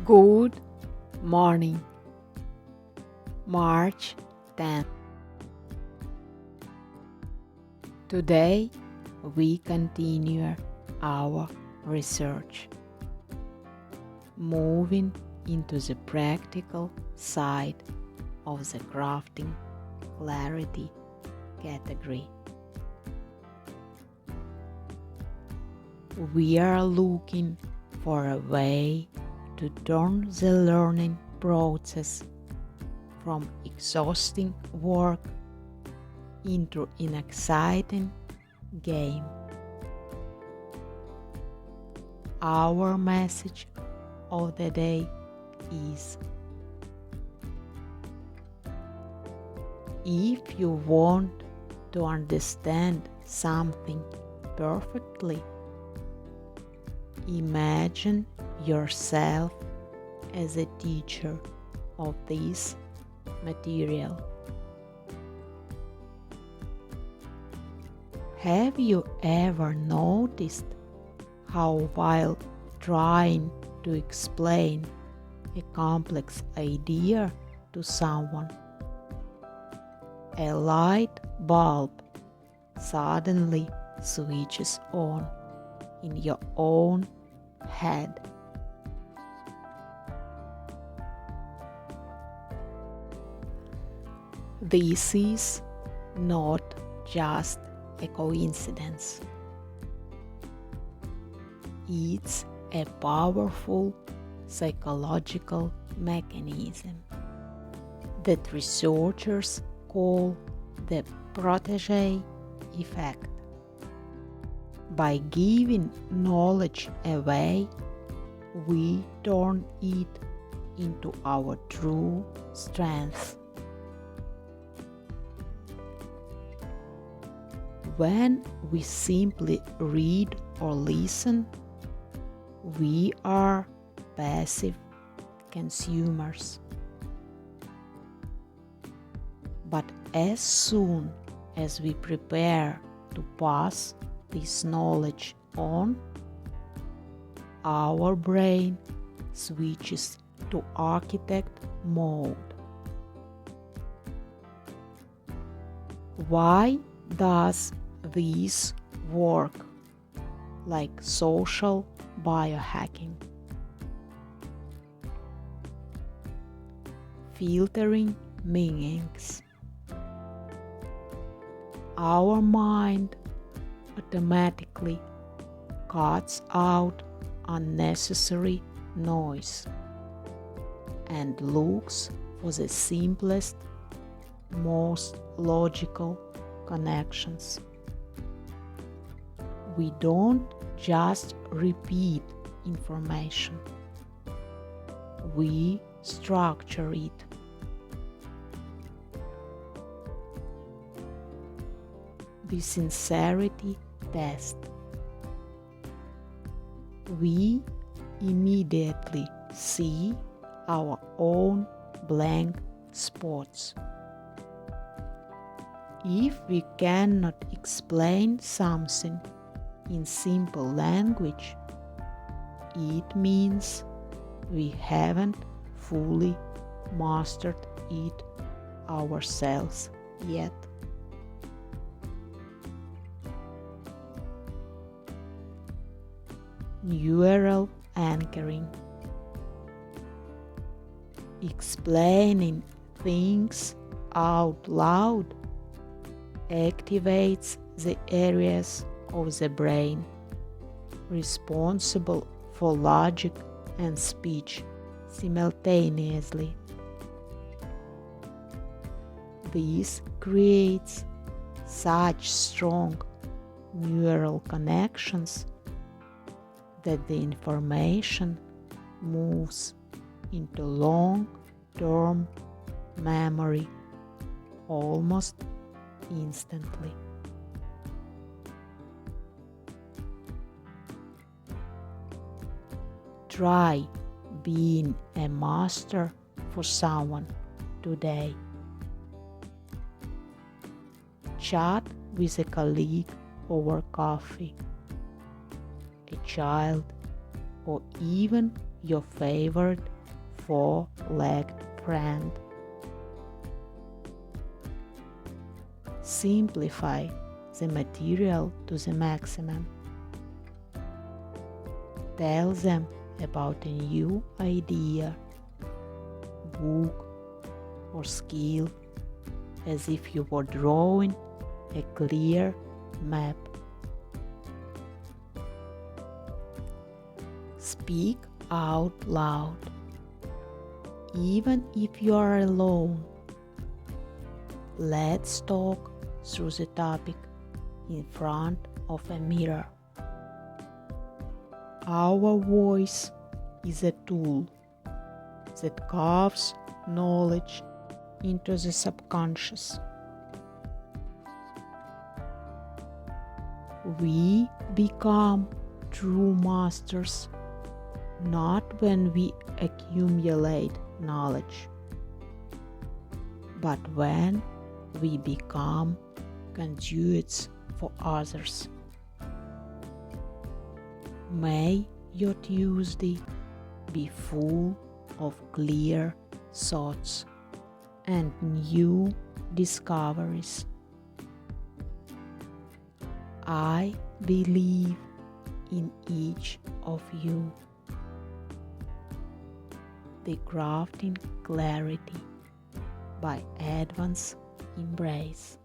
Good morning, March 10th. Today we continue our research, moving into the practical side of the crafting clarity category. We are looking for a way to turn the learning process from exhausting work into an exciting game. Our message of the day is: if you want to understand something perfectly, imagine yourself as a teacher of this material. Have you ever noticed how, while trying to explain a complex idea to someone, a light bulb suddenly switches on in your own head? This is not just a coincidence. It's a powerful psychological mechanism that researchers call the Protege Effect. By giving knowledge away, we turn it into our true strength. When we simply read or listen, we are passive consumers. But as soon as we prepare to pass this knowledge on, our brain switches to architect mode. Why does this work like social biohacking? Filtering meanings. Our mind automatically cuts out unnecessary noise and looks for the simplest, most logical connections. We don't just repeat information, we structure it. The sincerity test. We immediately see our own blank spots. If we cannot explain something in simple language, it means we haven't fully mastered it ourselves yet. Neural anchoring. Explaining things out loud activates the areas of the brain responsible for logic and speech simultaneously. This creates such strong neural connections that the information moves into long-term memory almost instantly. Try being a master for someone today. Chat with a colleague over coffee, a child, or even your favorite four-legged friend. Simplify the material to the maximum. Tell them about a new idea, book, or skill as if you were drawing a clear map. Speak out loud, even if you are alone. Let's talk through the topic in front of a mirror. Our voice is a tool that carves knowledge into the subconscious. We become true masters not when we accumulate knowledge, but when we become conduits for others. May your Tuesday be full of clear thoughts and new discoveries. I believe in each of you. The Crafting Clarity by Advance Embrace.